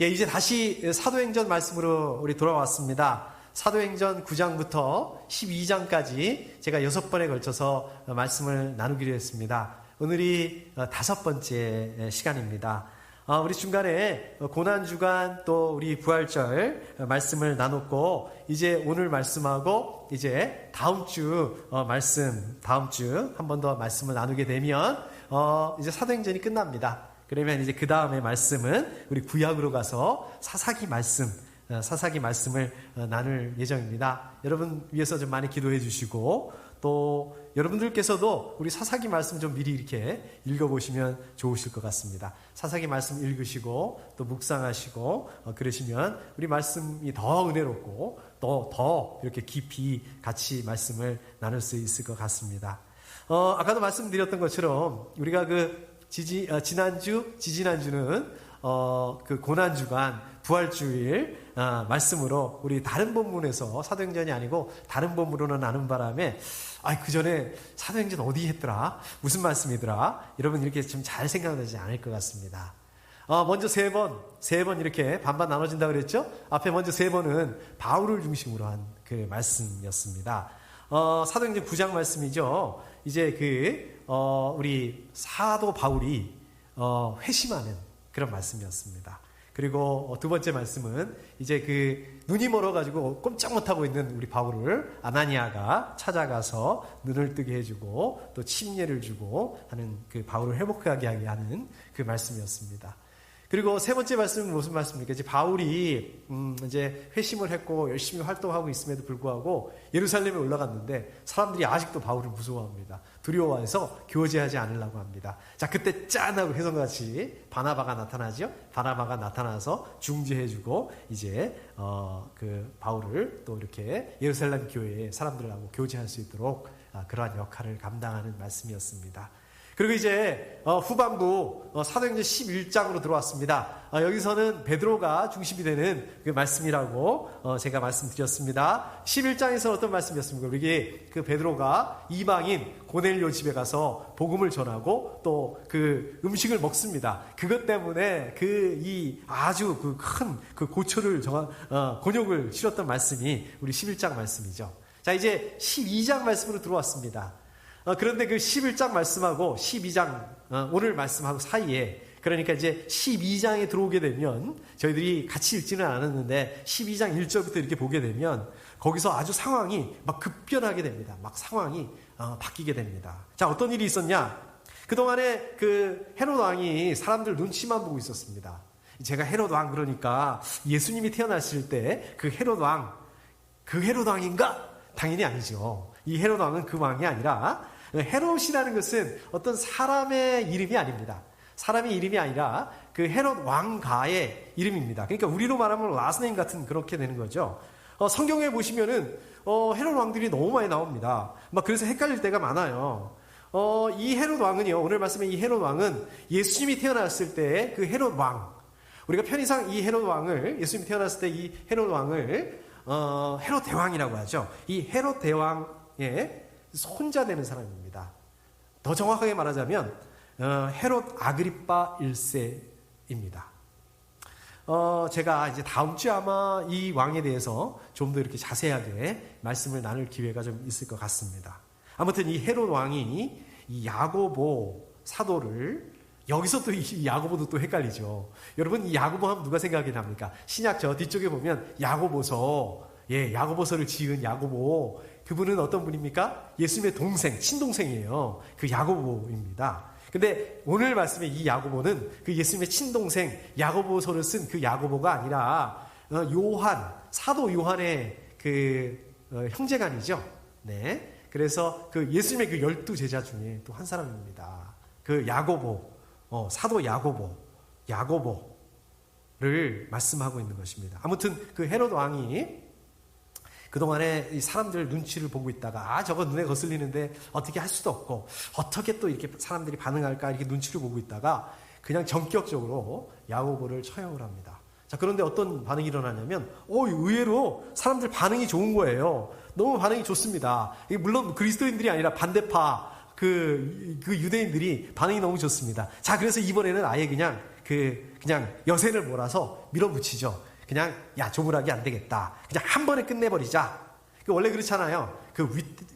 예, 이제 다시 사도행전 말씀으로 우리 돌아왔습니다. 사도행전 9장부터 12장까지 제가 6번에 걸쳐서 말씀을 나누기로 했습니다. 오늘이 5번째 시간입니다. 우리 중간에 고난주간 또 우리 부활절 말씀을 나눴고, 이제 오늘 말씀하고 이제 다음 주 말씀, 다음 주 한 번 더 말씀을 나누게 되면 이제 사도행전이 끝납니다. 그러면 이제 그 다음에 말씀은 우리 구약으로 가서 사사기 말씀을 나눌 예정입니다. 여러분 위해서 좀 많이 기도해 주시고, 또 여러분들께서도 우리 사사기 말씀 좀 미리 이렇게 읽어보시면 좋으실 것 같습니다. 사사기 말씀 읽으시고 또 묵상하시고 그러시면 우리 말씀이 더 은혜롭고 또 더 이렇게 깊이 같이 말씀을 나눌 수 있을 것 같습니다. 아까도 말씀드렸던 것처럼 우리가 지지난주는 그 고난주간 부활주일 말씀으로 우리 다른 본문에서 사도행전이 아니고 다른 본문으로 나눈 바람에 그 전에 사도행전 어디 했더라? 무슨 말씀이더라? 여러분 이렇게 좀 잘 생각나지 않을 것 같습니다. 먼저 세 번 이렇게 반반 나눠진다 그랬죠? 앞에 먼저 3번은 바울을 중심으로 한 그 말씀이었습니다. 사도행전 9장 말씀이죠. 이제 우리 사도 바울이 회심하는 그런 말씀이었습니다. 그리고 두 번째 말씀은 이제 눈이 멀어가지고 꼼짝 못하고 있는 우리 바울을 아나니아가 찾아가서 눈을 뜨게 해주고 또 침례를 주고 하는 그 바울을 회복하게 하는 그 말씀이었습니다. 그리고 세 번째 말씀은 무슨 말씀입니까? 이제 바울이 이제 회심을 했고 열심히 활동하고 있음에도 불구하고 예루살렘에 올라갔는데 사람들이 아직도 바울을 무서워합니다. 두려워해서 교제하지 않으려고 합니다. 자, 그때 짠하고 혜성같이 바나바가 나타나죠. 바나바가 나타나서 중재해주고 이제 그 바울을 또 이렇게 예루살렘 교회에 사람들하고 교제할 수 있도록 그러한 역할을 감당하는 말씀이었습니다. 그리고 이제 후반부 사도행전 11장으로 들어왔습니다. 여기서는 베드로가 중심이 되는 그 말씀이라고 제가 말씀드렸습니다. 11장에서 어떤 말씀이었습니까? 우리 그 베드로가 이방인 고넬료 집에 가서 복음을 전하고 또 그 음식을 먹습니다. 그것 때문에 아주 큰 곤욕을 치렀던 말씀이 우리 11장 말씀이죠. 자, 이제 12장 말씀으로 들어왔습니다. 그런데 그 11장 말씀하고 12장 오늘 말씀하고 사이에, 그러니까 이제 12장에 들어오게 되면 저희들이 같이 읽지는 않았는데 12장 1절부터 이렇게 보게 되면 거기서 아주 상황이 막 급변하게 됩니다. 막 상황이 바뀌게 됩니다. 자, 어떤 일이 있었냐? 그동안에 그 헤롯 왕이 사람들 눈치만 보고 있었습니다. 제가 헤롯 왕 그러니까 예수님이 태어났을 때 그 헤롯 왕인가? 당연히 아니죠. 이 헤롯 왕은 그 왕이 아니라, 헤롯이라는 것은 어떤 사람의 이름이 아닙니다. 사람의 이름이 아니라 그 헤롯 왕가의 이름입니다. 그러니까 우리로 말하면 라스네임 같은 그렇게 되는 거죠. 성경에 보시면은 헤롯 왕들이 너무 많이 나옵니다. 그래서 헷갈릴 때가 많아요. 이 헤롯 왕은요, 오늘 말씀에 이 헤롯 왕은 예수님이 태어났을 때 그 헤롯 왕, 우리가 편의상 이 헤롯 왕을, 예수님이 태어났을 때 이 헤롯 왕을 헤롯 대왕이라고 하죠. 이 헤롯 대왕의 손자 되는 사람입니다. 더 정확하게 말하자면 헤롯 아그리파 1세입니다. 제가 이제 다음 주에 아마 이 왕에 대해서 좀 더 이렇게 자세하게 말씀을 나눌 기회가 좀 있을 것 같습니다. 아무튼 이 헤롯 왕이 이 야고보 사도를, 여기서 또 이 야고보도 또 헷갈리죠. 여러분, 이 야고보 하면 누가 생각이 납니까? 신약 저 뒤쪽에 보면 야고보서, 야고보서를 지은 야고보, 그분은 어떤 분입니까? 예수님의 동생, 친동생이에요. 그 야고보입니다. 근데 오늘 말씀에 이 야고보는 그 예수님의 친동생 야고보서를 쓴 그 야고보가 아니라 사도 요한의 그 형제간이죠. 네. 그래서 그 예수님의 그 12제자 중에 또 한 사람입니다. 그 야고보, 사도 야고보를 말씀하고 있는 것입니다. 아무튼 그 헤롯 왕이 그동안에 이 사람들 눈치를 보고 있다가 저거 눈에 거슬리는데 어떻게 할 수도 없고 어떻게 또 이렇게 사람들이 반응할까 이렇게 눈치를 보고 있다가 그냥 전격적으로 야고보를 처형을 합니다. 자, 그런데 어떤 반응이 일어나냐면 의외로 사람들 반응이 좋은 거예요. 너무 반응이 좋습니다. 물론 그리스도인들이 아니라 반대파 그 유대인들이 반응이 너무 좋습니다. 자, 그래서 이번에는 아예 그냥 그냥 여세를 몰아서 밀어붙이죠. 그냥 야 조물하기 안 되겠다. 그냥 한 번에 끝내버리자. 원래 그렇잖아요.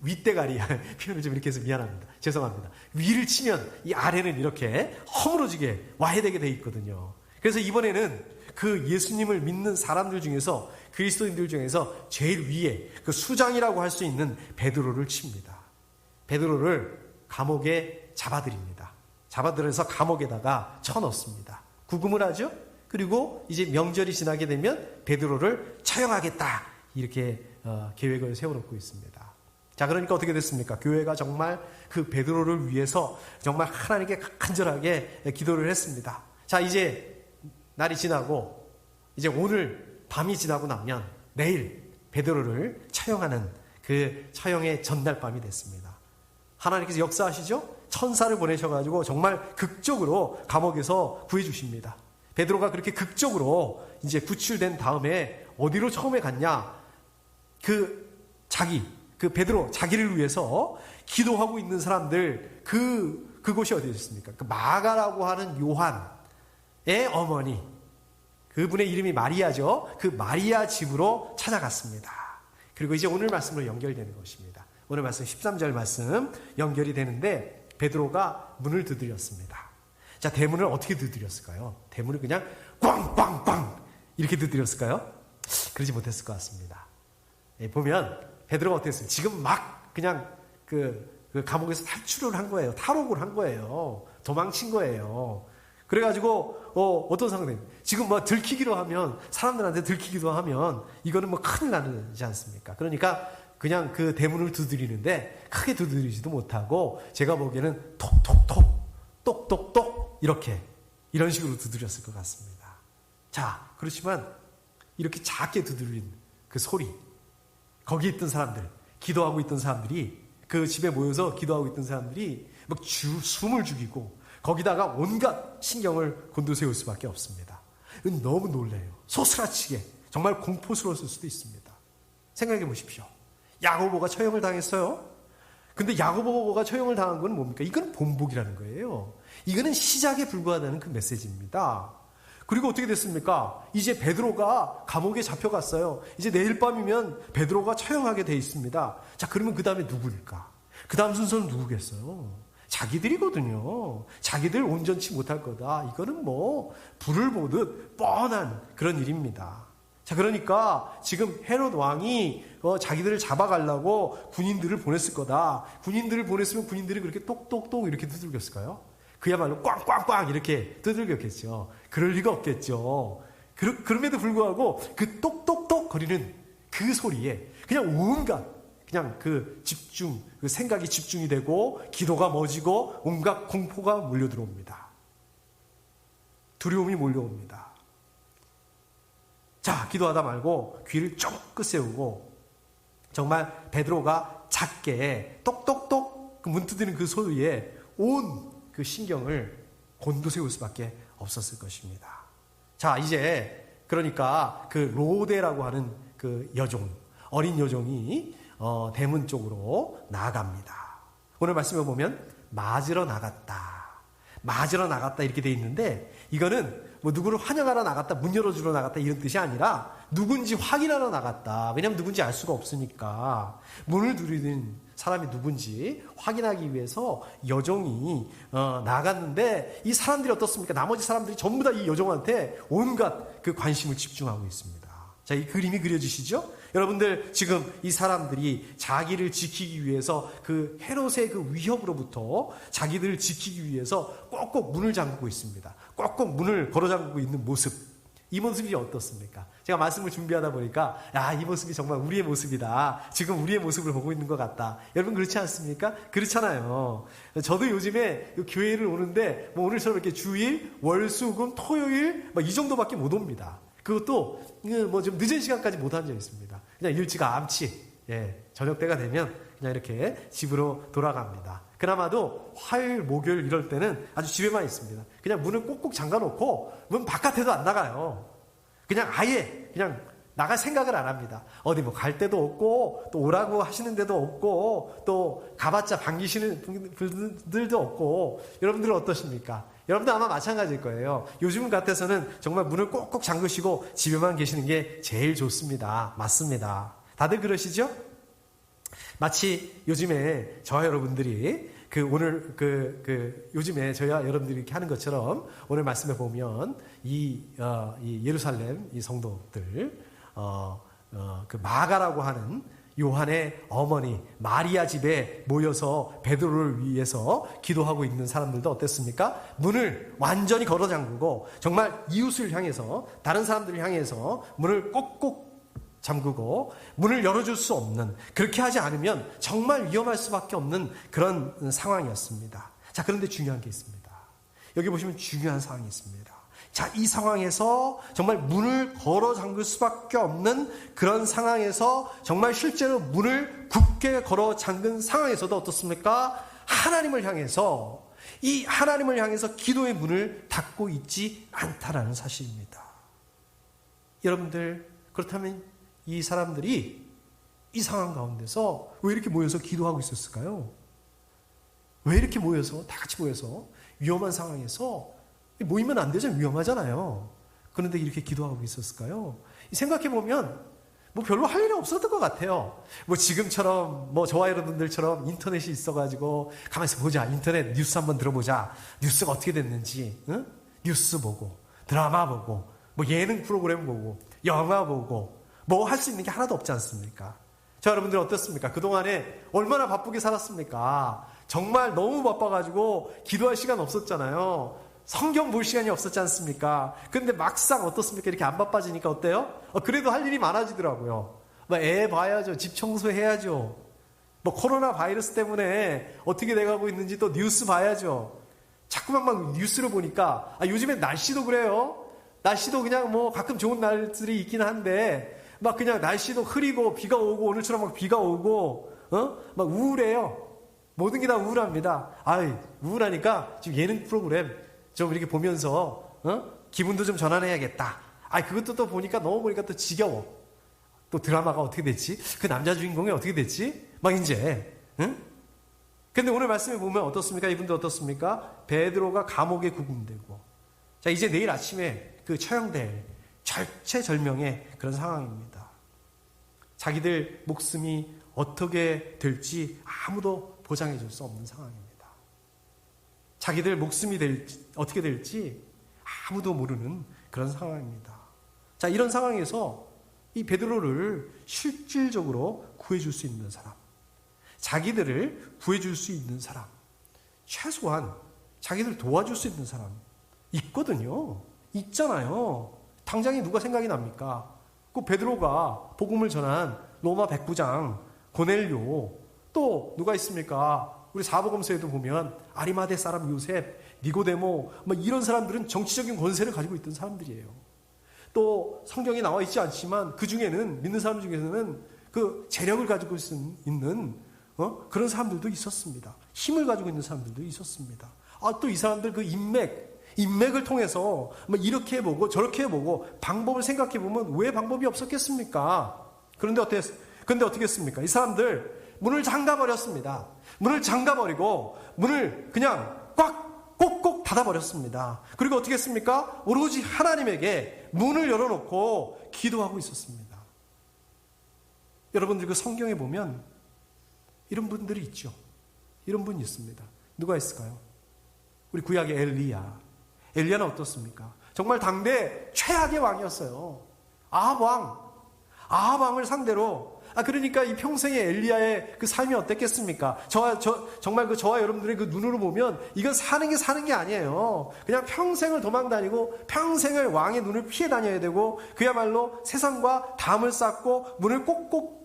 윗대가리 표현을 좀 이렇게 해서 미안합니다. 죄송합니다. 위를 치면 이 아래는 이렇게 허물어지게 와해되게 돼 있거든요. 그래서 이번에는 그 예수님을 믿는 사람들 중에서 그리스도인들 중에서 제일 위에 그 수장이라고 할 수 있는 베드로를 칩니다. 베드로를 감옥에 잡아들입니다. 잡아들여서 감옥에다가 쳐넣습니다. 구금을 하죠. 그리고 이제 명절이 지나게 되면 베드로를 처형하겠다 이렇게 계획을 세워놓고 있습니다. 자, 그러니까 어떻게 됐습니까? 교회가 정말 그 베드로를 위해서 정말 하나님께 간절하게 기도를 했습니다. 자, 이제 날이 지나고 이제 오늘 밤이 지나고 나면 내일 베드로를 처형하는 그 처형의 전날 밤이 됐습니다. 하나님께서 역사하시죠? 천사를 보내셔가지고 정말 극적으로 감옥에서 구해주십니다. 베드로가 그렇게 극적으로 이제 구출된 다음에 어디로 처음에 갔냐? 베드로 자기를 위해서 기도하고 있는 사람들 그곳이 어디였습니까? 그 마가라고 하는 요한의 어머니, 그분의 이름이 마리아죠. 그 마리아 집으로 찾아갔습니다. 그리고 이제 오늘 말씀으로 연결되는 것입니다. 오늘 말씀 13절 말씀 연결이 되는데 베드로가 문을 두드렸습니다. 자, 대문을 어떻게 두드렸을까요? 대문을 그냥 꽝꽝꽝 이렇게 두드렸을까요? 그러지 못했을 것 같습니다. 보면 베드로가 어땠어요? 지금 막 그냥 그 감옥에서 탈출을 한 거예요. 탈옥을 한 거예요. 도망친 거예요. 그래가지고 어떤 상황이 지금 뭐 들키기로 하면 사람들한테 들키기도 하면 이거는 뭐 큰일 나지 않습니까? 그러니까 그냥 그 대문을 두드리는데 크게 두드리지도 못하고 제가 보기에는 톡톡톡 똑똑똑 이런 식으로 두드렸을 것 같습니다. 자, 그렇지만 이렇게 작게 두드린 그 소리, 거기 있던 사람들, 기도하고 있던 사람들이, 그 집에 모여서 기도하고 있던 사람들이 막 숨을 죽이고 거기다가 온갖 신경을 곤두세울 수밖에 없습니다. 너무 놀래요. 소스라치게 정말 공포스러웠을 수도 있습니다. 생각해 보십시오. 야고보가 처형을 당했어요. 근데 야고보가 처형을 당한 건 뭡니까? 이건 본복이라는 거예요. 이거는 시작에 불과하다는 그 메시지입니다. 그리고 어떻게 됐습니까? 이제 베드로가 감옥에 잡혀갔어요. 이제 내일 밤이면 베드로가 처형하게 돼 있습니다. 자, 그러면 그 다음에 누구일까? 그 다음 순서는 누구겠어요? 자기들이거든요. 자기들 온전치 못할 거다. 이거는 뭐 불을 보듯 뻔한 그런 일입니다. 자, 그러니까 지금 헤롯 왕이 자기들을 잡아가려고 군인들을 보냈을 거다. 군인들을 보냈으면 군인들이 그렇게 똑똑똑 이렇게 두들겼을까요? 그야말로 꽝꽝꽝 이렇게 두들겼겠죠. 그럴 리가 없겠죠. 그럼에도 불구하고 그 똑똑똑 거리는 그 소리에 그냥 온갖 그냥 그 집중, 그 생각이 집중이 되고 기도가 멎어지고 온갖 공포가 몰려들어옵니다. 두려움이 몰려옵니다. 자, 기도하다 말고 귀를 쫑긋 세우고 정말 베드로가 작게 똑똑똑 그 문 두드리는 그 소리에 온 그 신경을 곤두세울 수밖에 없었을 것입니다. 자, 이제 그러니까 그 로데라고 하는 그 여종, 어린 여종이 대문 쪽으로 나아갑니다. 오늘 말씀을 보면 맞으러 나갔다 이렇게 돼 있는데 이거는 뭐 누구를 환영하러 나갔다, 문 열어주러 나갔다 이런 뜻이 아니라 누군지 확인하러 나갔다. 왜냐하면 누군지 알 수가 없으니까 문을 두드리는 사람이 누군지 확인하기 위해서 여종이 나갔는데 이 사람들이 어떻습니까? 나머지 사람들이 전부 다 이 여종한테 온갖 그 관심을 집중하고 있습니다. 자, 이 그림이 그려지시죠? 여러분들 지금 이 사람들이 자기를 지키기 위해서 그 헤롯의 그 위협으로부터 자기들을 지키기 위해서 꼭꼭 문을 잠그고 있습니다. 꼭꼭 문을 걸어 잠그고 있는 모습. 이 모습이 어떻습니까? 제가 말씀을 준비하다 보니까 이 모습이 정말 우리의 모습이다. 지금 우리의 모습을 보고 있는 것 같다. 여러분 그렇지 않습니까? 그렇잖아요. 저도 요즘에 교회를 오는데 뭐 오늘처럼 이렇게 주일, 월, 수, 금, 토요일 이 정도밖에 못 옵니다. 그것도 뭐 좀 늦은 시간까지 못 앉아 있습니다. 그냥 일찌감치 저녁 때가 되면 그냥 이렇게 집으로 돌아갑니다. 그나마도 화요일, 목요일 이럴 때는 아주 집에만 있습니다. 그냥 문을 꼭꼭 잠가놓고 문 바깥에도 안 나가요. 그냥 아예 그냥 나갈 생각을 안 합니다. 어디 뭐 갈 데도 없고 또 오라고 하시는 데도 없고 또 가봤자 반기시는 분들도 없고 여러분들은 어떠십니까? 여러분도 아마 마찬가지일 거예요. 요즘 같아서는 정말 문을 꼭꼭 잠그시고 집에만 계시는 게 제일 좋습니다. 맞습니다. 다들 그러시죠? 마치 요즘에 저와 여러분들이 요즘에 저희와 여러분들이 이렇게 하는 것처럼 오늘 말씀에 보면 이 예루살렘 이 성도들 그 마가라고 하는 요한의 어머니 마리아 집에 모여서 베드로를 위해서 기도하고 있는 사람들도 어땠습니까? 문을 완전히 걸어 잠그고 정말 이웃을 향해서 다른 사람들을 향해서 문을 꼭꼭 잠그고 문을 열어줄 수 없는, 그렇게 하지 않으면 정말 위험할 수밖에 없는 그런 상황이었습니다. 자, 그런데 중요한 게 있습니다. 여기 보시면 중요한 상황이 있습니다. 자, 이 상황에서 정말 문을 걸어 잠글 수밖에 없는 그런 상황에서 정말 실제로 문을 굳게 걸어 잠근 상황에서도 어떻습니까? 하나님을 향해서 기도의 문을 닫고 있지 않다라는 사실입니다. 여러분들, 그렇다면 이 사람들이 이 상황 가운데서 왜 이렇게 모여서 기도하고 있었을까요? 왜 이렇게 다 같이 모여서 위험한 상황에서 모이면 안 되죠. 위험하잖아요. 그런데 이렇게 기도하고 있었을까요? 생각해보면 별로 할 일이 없었던 것 같아요. 지금처럼 저와 여러분들처럼 인터넷이 있어가지고 가만히 보자. 인터넷 뉴스 한번 들어보자. 뉴스가 어떻게 됐는지. 응? 뉴스 보고 드라마 보고 예능 프로그램 보고 영화 보고 할 수 있는 게 하나도 없지 않습니까? 자, 여러분들 어떻습니까? 그동안에 얼마나 바쁘게 살았습니까? 정말 너무 바빠가지고 기도할 시간 없었잖아요. 성경 볼 시간이 없었지 않습니까? 근데 막상 어떻습니까? 이렇게 안 바빠지니까 어때요? 그래도 할 일이 많아지더라고요. 애 봐야죠. 집 청소해야죠. 코로나 바이러스 때문에 어떻게 돼가고 있는지 또 뉴스 봐야죠. 자꾸만 막 뉴스를 보니까 요즘엔 날씨도 그래요. 날씨도 그냥 가끔 좋은 날들이 있긴 한데 그냥 날씨도 흐리고 비가 오고 오늘처럼 비가 오고 우울해요. 모든 게 다 우울합니다. 우울하니까 지금 예능 프로그램 좀 이렇게 보면서 기분도 좀 전환해야겠다. 그것도 또 보니까 또 지겨워. 또 드라마가 어떻게 됐지? 그 남자 주인공이 어떻게 됐지? 이제 근데 오늘 말씀에 보면 어떻습니까? 이분들 어떻습니까? 베드로가 감옥에 구금되고, 자, 이제 내일 아침에 처형될 절체절명의 그런 상황입니다. 자기들 목숨이 어떻게 될지 아무도 보장해 줄 수 없는 상황입니다. 자기들 목숨이 어떻게 될지 아무도 모르는 그런 상황입니다. 자, 이런 상황에서 이 베드로를 실질적으로 구해줄 수 있는 사람, 자기들을 구해줄 수 있는 사람, 최소한 자기들 도와줄 수 있는 사람 있거든요. 있잖아요. 당장에 누가 생각이 납니까? 그 베드로가 복음을 전한 로마 백부장 고넬료, 또 누가 있습니까? 우리 사복음서에도 보면 아리마대 사람 요셉, 니고데모, 이런 사람들은 정치적인 권세를 가지고 있던 사람들이에요. 또 성경에 나와 있지 않지만 그 중에는, 믿는 사람 중에서는 그 재력을 가지고 있는 그런 사람들도 있었습니다. 힘을 가지고 있는 사람들도 있었습니다. 또 이 사람들 그 인맥을 통해서 이렇게 해보고 저렇게 해보고 방법을 생각해보면 왜 방법이 없었겠습니까? 그런데 어떻게 했습니까? 이 사람들 문을 잠가버렸습니다. 문을 잠가버리고 문을 그냥 꼭꼭 닫아버렸습니다. 그리고 어떻게 했습니까? 오로지 하나님에게 문을 열어놓고 기도하고 있었습니다. 여러분들 그 성경에 보면 이런 분들이 있죠. 이런 분이 있습니다. 누가 있을까요? 우리 구약의 엘리야는 어떻습니까? 정말 당대 최악의 왕이었어요. 아합 왕을 상대로, 그러니까 이 평생의 엘리야의 그 삶이 어땠겠습니까? 정말 저와 여러분들의 그 눈으로 보면 이건 사는 게 아니에요. 그냥 평생을 도망 다니고 평생을 왕의 눈을 피해 다녀야 되고, 그야말로 세상과 담을 쌓고 문을 꼭꼭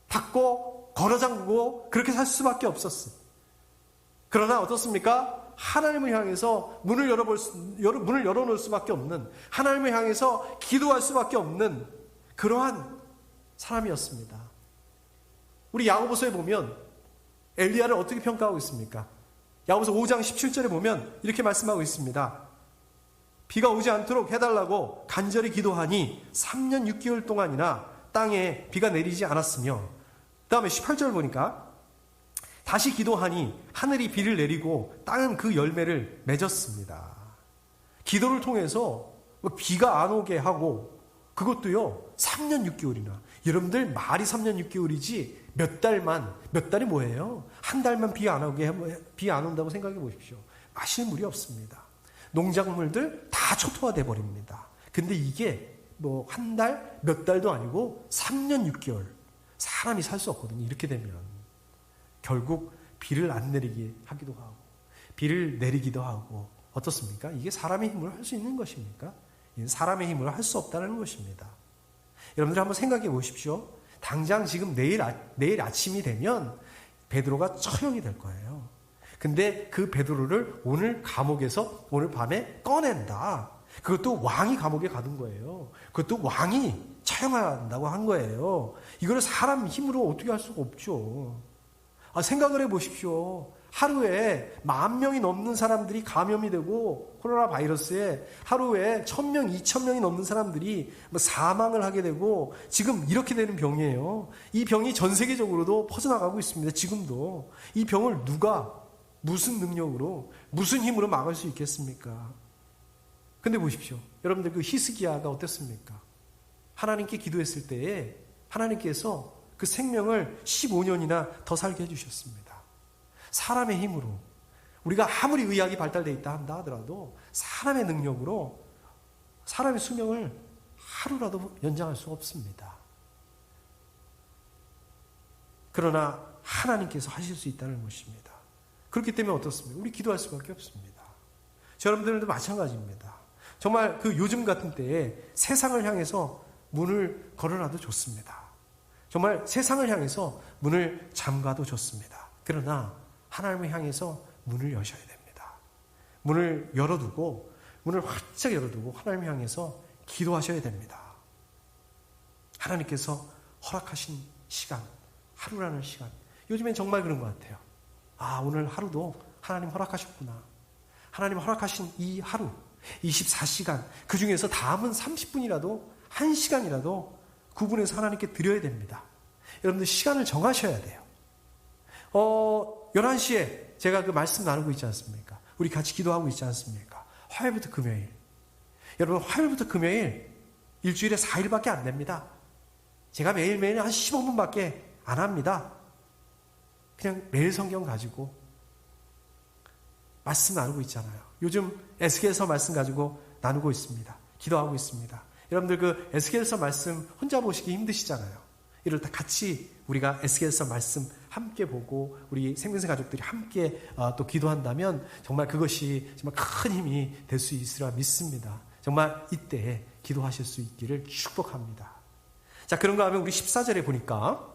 닫고 걸어 잠그고 그렇게 살 수밖에 없었어요. 그러나 어떻습니까? 하나님을 향해서 문을 열어놓을 수밖에 없는, 하나님을 향해서 기도할 수밖에 없는 그러한 사람이었습니다. 우리 야고보서에 보면 엘리야를 어떻게 평가하고 있습니까? 야고보서 5장 17절에 보면 이렇게 말씀하고 있습니다. 비가 오지 않도록 해달라고 간절히 기도하니 3년 6개월 동안이나 땅에 비가 내리지 않았으며, 그 다음에 18절 보니까 다시 기도하니 하늘이 비를 내리고 땅은 그 열매를 맺었습니다. 기도를 통해서 비가 안 오게 하고, 그것도요 3년 6개월이나. 여러분들 말이 3년 6개월이지 몇 달이 뭐예요? 한 달만 비 안 온다고 생각해 보십시오. 마실 물이 없습니다. 농작물들 다 초토화돼 버립니다. 근데 이게 뭐 한 달, 몇 달도 아니고 3년 6개월 사람이 살 수 없거든요. 이렇게 되면 결국 비를 안 내리게 하기도 하고 비를 내리기도 하고, 어떻습니까? 이게 사람의 힘으로 할 수 있는 것입니까? 이건 사람의 힘으로 할 수 없다는 것입니다. 여러분들 한번 생각해 보십시오. 당장 지금 내일 아침이 되면 베드로가 처형이 될 거예요. 근데 그 베드로를 오늘 감옥에서 오늘 밤에 꺼낸다. 그것도 왕이 감옥에 가둔 거예요. 그것도 왕이 처형한다고 한 거예요. 이거를 사람 힘으로 어떻게 할 수가 없죠. 생각을 해 보십시오. 하루에 10,000명이 넘는 사람들이 감염이 되고 코로나 바이러스에 하루에 1,000명, 2,000명이 넘는 사람들이 사망을 하게 되고 지금 이렇게 되는 병이에요. 이 병이 전 세계적으로도 퍼져나가고 있습니다. 지금도. 이 병을 누가 무슨 능력으로 무슨 힘으로 막을 수 있겠습니까? 근데 보십시오. 여러분들 그 히스기야가 어땠습니까? 하나님께 기도했을 때에 하나님께서 그 생명을 15년이나 더 살게 해주셨습니다. 사람의 힘으로, 우리가 아무리 의학이 발달되어 있다 한다 하더라도 사람의 능력으로 사람의 수명을 하루라도 연장할 수 없습니다. 그러나 하나님께서 하실 수 있다는 것입니다. 그렇기 때문에 어떻습니까? 우리 기도할 수밖에 없습니다. 여러분들도 마찬가지입니다. 정말 그 요즘 같은 때에 세상을 향해서 문을 걸어놔도 좋습니다. 정말 세상을 향해서 문을 잠가도 좋습니다. 그러나 하나님을 향해서 문을 여셔야 됩니다. 문을 열어두고, 문을 활짝 열어두고 하나님을 향해서 기도하셔야 됩니다. 하나님께서 허락하신 시간, 하루라는 시간. 요즘엔 정말 그런 것 같아요. 오늘 하루도 하나님 허락하셨구나. 하나님 허락하신 이 하루, 24시간, 그 중에서 남은 30분이라도, 1시간이라도 구분해서 하나님께 드려야 됩니다. 여러분들 시간을 정하셔야 돼요. 11시에 제가 그 말씀 나누고 있지 않습니까? 우리 같이 기도하고 있지 않습니까? 화요일부터 금요일. 여러분, 화요일부터 금요일 일주일에 4일밖에 안 됩니다. 제가 매일매일 한 15분밖에 안 합니다. 그냥 매일 성경 가지고 말씀 나누고 있잖아요. 요즘 에스겔서 말씀 가지고 나누고 있습니다. 기도하고 있습니다. 여러분들 그 에스겔서 말씀 혼자 보시기 힘드시잖아요. 이럴 때 같이 우리가 에스겔서 말씀 함께 보고 우리 생명사 가족들이 함께 또 기도한다면 정말 그것이 정말 큰 힘이 될 수 있으리라 믿습니다. 정말 이때 기도하실 수 있기를 축복합니다. 자, 그런가 하면 우리 14절에 보니까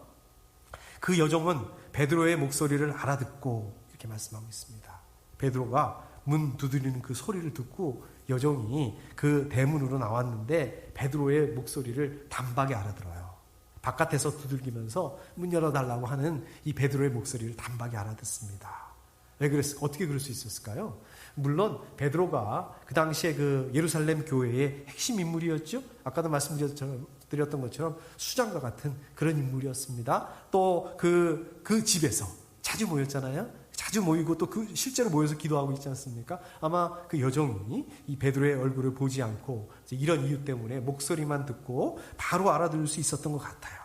그 여종은 베드로의 목소리를 알아듣고 이렇게 말씀하고 있습니다. 베드로가 문 두드리는 그 소리를 듣고 여종이 그 대문으로 나왔는데 베드로의 목소리를 단박에 알아들어요. 바깥에서 두들기면서 문 열어달라고 하는 이 베드로의 목소리를 단박에 알아듣습니다. 왜 그랬을까요? 어떻게 그럴 수 있었을까요? 물론 베드로가 그 당시에 그 예루살렘 교회의 핵심 인물이었죠. 아까도 말씀드렸던 것처럼 수장과 같은 그런 인물이었습니다. 또 그 집에서 자주 모였잖아요. 자주 모이고 또 그 실제로 모여서 기도하고 있지 않습니까? 아마 그 여종이 이 베드로의 얼굴을 보지 않고 이런 이유 때문에 목소리만 듣고 바로 알아들을 수 있었던 것 같아요.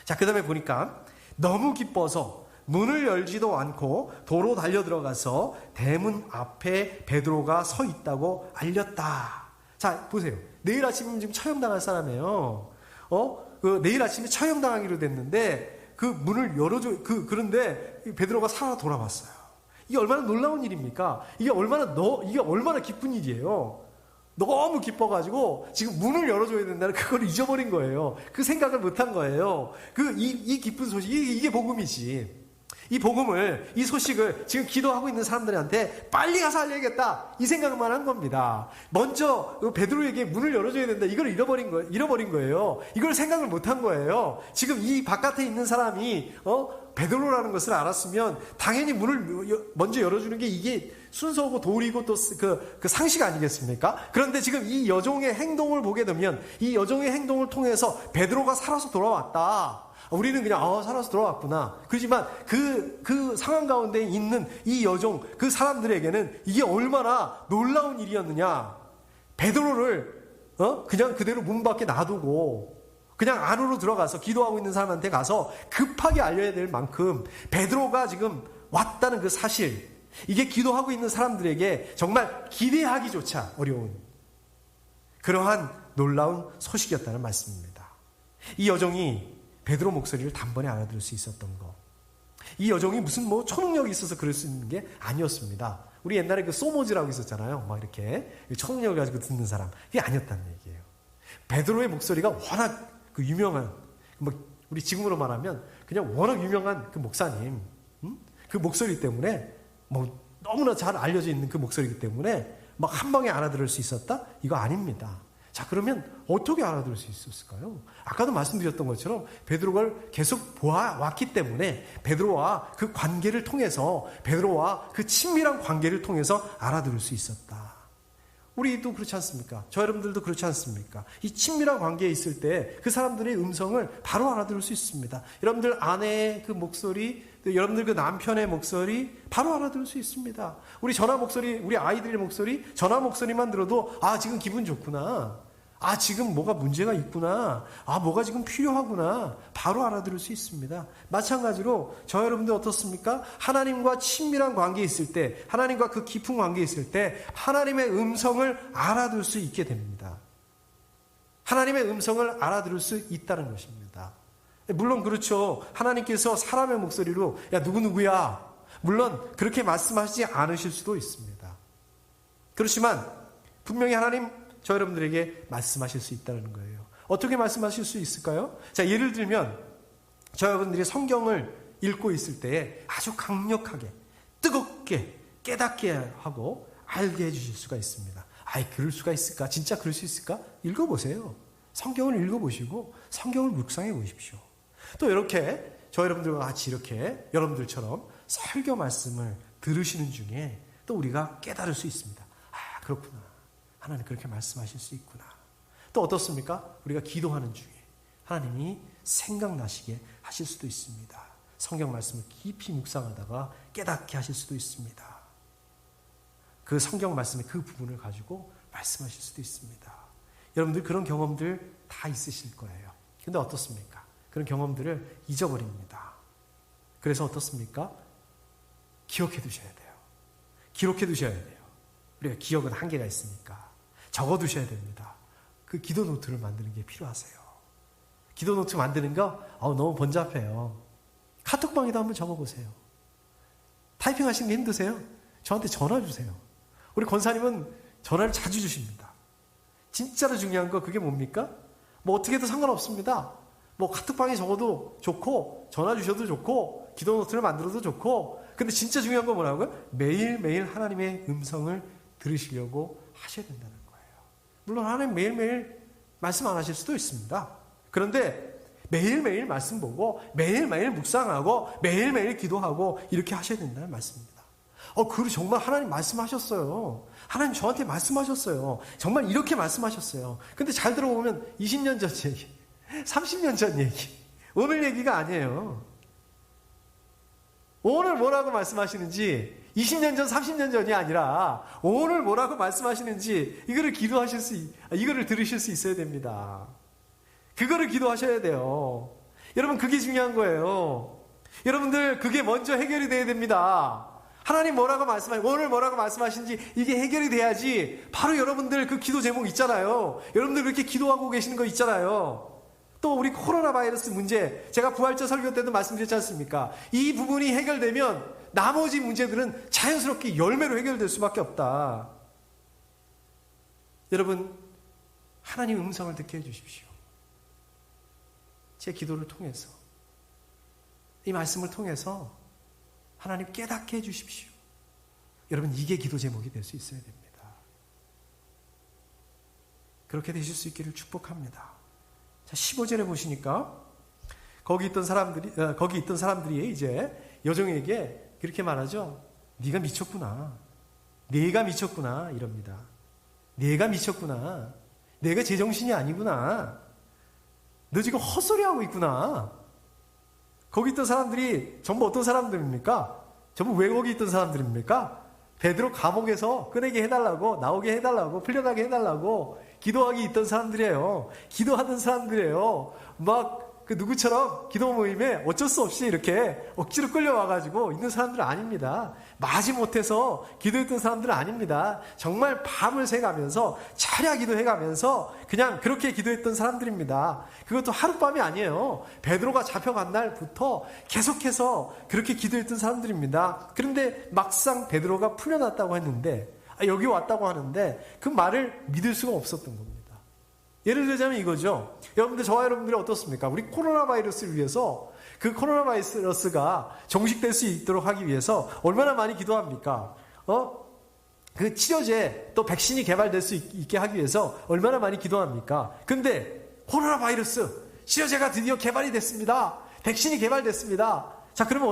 자, 그 다음에 보니까 너무 기뻐서 문을 열지도 않고 도로 달려 들어가서 대문 앞에 베드로가 서 있다고 알렸다. 자, 보세요. 내일 아침이면 지금 처형당할 사람이에요. 내일 아침에 처형당하기로 됐는데 그 문을 열어줘. 그런데 베드로가 살아 돌아왔어요. 이게 얼마나 놀라운 일입니까? 이게 얼마나 기쁜 일이에요. 너무 기뻐가지고 지금 문을 열어줘야 된다는 그걸 잊어버린 거예요. 그 생각을 못한 거예요. 이 기쁜 소식, 이게 복음이지. 이 소식을 지금 기도하고 있는 사람들한테 빨리 가서 알려야겠다. 이 생각만 한 겁니다. 먼저 베드로에게 문을 열어줘야 된다. 이걸 잃어버린 거예요. 이걸 생각을 못한 거예요. 지금 이 바깥에 있는 사람이, 베드로라는 것을 알았으면 당연히 문을 먼저 열어주는 게 이게 순서고 도리고 또 그 상식 아니겠습니까? 그런데 지금 이 여종의 행동을 보게 되면 이 여종의 행동을 통해서 베드로가 살아서 돌아왔다. 우리는 그냥 살아서 돌아왔구나. 그렇지만 그 상황 가운데 있는 이 여종, 그 사람들에게는 이게 얼마나 놀라운 일이었느냐. 베드로를 그냥 그대로 문 밖에 놔두고 그냥 안으로 들어가서 기도하고 있는 사람한테 가서 급하게 알려야 될 만큼 베드로가 지금 왔다는 그 사실, 이게 기도하고 있는 사람들에게 정말 기대하기조차 어려운 그러한 놀라운 소식이었다는 말씀입니다. 이 여종이 베드로 목소리를 단번에 알아들을 수 있었던 거, 이 여종이 무슨 초능력이 있어서 그럴 수 있는 게 아니었습니다. 우리 옛날에 그 소모즈라고 있었잖아요. 막 이렇게 초능력을 가지고 듣는 사람, 그게 아니었다는 얘기예요. 베드로의 목소리가 워낙 그 유명한, 우리 지금으로 말하면 그냥 워낙 유명한 그 목사님, 그 목소리 때문에 너무나 잘 알려져 있는 그 목소리이기 때문에 막 한 방에 알아들을 수 있었다? 이거 아닙니다. 자, 그러면 어떻게 알아들을 수 있었을까요? 아까도 말씀드렸던 것처럼 베드로를 계속 보아왔기 때문에 베드로와 그 관계를 통해서, 베드로와 그 친밀한 관계를 통해서 알아들을 수 있었다. 우리도 그렇지 않습니까? 저 여러분들도 그렇지 않습니까? 이 친밀한 관계에 있을 때 그 사람들의 음성을 바로 알아들을 수 있습니다. 여러분들 아내의 그 목소리, 또 여러분들 그 남편의 목소리 바로 알아들을 수 있습니다. 우리 전화 목소리, 우리 아이들의 목소리, 전화 목소리만 들어도 지금 기분 좋구나. 지금 뭐가 문제가 있구나. 뭐가 지금 필요하구나. 바로 알아들을 수 있습니다. 마찬가지로 저 여러분들 어떻습니까? 하나님과 친밀한 관계에 있을 때, 하나님과 그 깊은 관계에 있을 때 하나님의 음성을 알아들을 수 있게 됩니다. 하나님의 음성을 알아들을 수 있다는 것입니다. 물론 그렇죠. 하나님께서 사람의 목소리로 야 누구누구야. 물론 그렇게 말씀하시지 않으실 수도 있습니다. 그렇지만 분명히 하나님 저 여러분들에게 말씀하실 수 있다는 거예요. 어떻게 말씀하실 수 있을까요? 자, 예를 들면 저 여러분들이 성경을 읽고 있을 때에 아주 강력하게 뜨겁게 깨닫게 하고 알게 해주실 수가 있습니다. 그럴 수가 있을까? 진짜 그럴 수 있을까? 읽어보세요. 성경을 읽어보시고 성경을 묵상해 보십시오. 또 이렇게 저 여러분들과 같이 이렇게 여러분들처럼 설교 말씀을 들으시는 중에 또 우리가 깨달을 수 있습니다. 그렇구나. 하나님 그렇게 말씀하실 수 있구나. 또 어떻습니까? 우리가 기도하는 중에 하나님이 생각나시게 하실 수도 있습니다. 성경 말씀을 깊이 묵상하다가 깨닫게 하실 수도 있습니다. 그 성경 말씀의 그 부분을 가지고 말씀하실 수도 있습니다. 여러분들 그런 경험들 다 있으실 거예요. 근데 어떻습니까? 그런 경험들을 잊어버립니다. 그래서 어떻습니까? 기억해 두셔야 돼요. 기록해 두셔야 돼요. 우리가 기억은 한계가 있으니까 적어 두셔야 됩니다. 그 기도 노트를 만드는 게 필요하세요. 기도 노트 만드는 거 너무 번잡해요. 카톡방에도 한번 적어보세요. 타이핑 하시는 게 힘드세요? 저한테 전화 주세요. 우리 권사님은 전화를 자주 주십니다. 진짜로 중요한 거 그게 뭡니까? 어떻게 해도 상관없습니다. 카톡방에 적어도 좋고 전화 주셔도 좋고 기도 노트를 만들어도 좋고, 근데 진짜 중요한 건 뭐라고요? 매일매일 하나님의 음성을 들으시려고 하셔야 된다는 거예요. 물론 하나님 매일매일 말씀 안 하실 수도 있습니다. 그런데 매일매일 말씀 보고 매일매일 묵상하고 매일매일 기도하고 이렇게 하셔야 된다는 말씀입니다. 그리고 정말 하나님 말씀하셨어요. 하나님 저한테 말씀하셨어요. 정말 이렇게 말씀하셨어요. 근데 잘 들어보면 20년 전 얘기, 30년 전 얘기, 오늘 얘기가 아니에요. 오늘 뭐라고 말씀하시는지 20년 전, 30년 전이 아니라 오늘 뭐라고 말씀하시는지 이거를 이거를 들으실 수 있어야 됩니다. 그거를 기도하셔야 돼요. 여러분 그게 중요한 거예요. 여러분들 그게 먼저 해결이 돼야 됩니다. 하나님 뭐라고 오늘 뭐라고 말씀하신지 이게 해결이 돼야지 바로 여러분들 그 기도 제목 있잖아요. 여러분들 그렇게 기도하고 계시는 거 있잖아요. 또 우리 코로나 바이러스 문제, 제가 부활절 설교 때도 말씀드렸지 않습니까? 이 부분이 해결되면 나머지 문제들은 자연스럽게 열매로 해결될 수밖에 없다. 여러분, 하나님의 음성을 듣게 해주십시오. 제 기도를 통해서, 이 말씀을 통해서 하나님 깨닫게 해주십시오. 여러분, 이게 기도 제목이 될 수 있어야 됩니다. 그렇게 되실 수 있기를 축복합니다. 자, 15절에 보시니까 거기 있던 사람들이 이제 여종에게 그렇게 말하죠. 네가 미쳤구나. 네가 미쳤구나. 이럽니다. 네가 미쳤구나. 내가 제정신이 아니구나. 너 지금 헛소리하고 있구나. 거기 있던 사람들이 전부 어떤 사람들입니까? 전부 왜 거기 있던 사람들입니까? 베드로 감옥에서 꺼내게 해달라고, 나오게 해달라고, 풀려나게 해달라고 기도하기 있던 사람들이에요. 기도하던 사람들이에요. 막 그 누구처럼 기도 모임에 어쩔 수 없이 이렇게 억지로 끌려와가지고 있는 사람들은 아닙니다. 마지못해서 기도했던 사람들은 아닙니다. 정말 밤을 새가면서 차려 기도해가면서 그냥 그렇게 기도했던 사람들입니다. 그것도 하룻밤이 아니에요. 베드로가 잡혀간 날부터 계속해서 그렇게 기도했던 사람들입니다. 그런데 막상 베드로가 풀려났다고 했는데, 여기 왔다고 하는데 그 말을 믿을 수가 없었던 겁니다. 예를 들자면 이거죠. 여러분들, 저와 여러분들이 어떻습니까? 우리 코로나 바이러스를 위해서, 그 코로나 바이러스가 종식될 수 있도록 하기 위해서 얼마나 많이 기도합니까? 그 치료제, 또 백신이 개발될 수 있게 하기 위해서 얼마나 많이 기도합니까? 근데 코로나 바이러스 치료제가 드디어 개발이 됐습니다. 백신이 개발됐습니다. 자, 그러면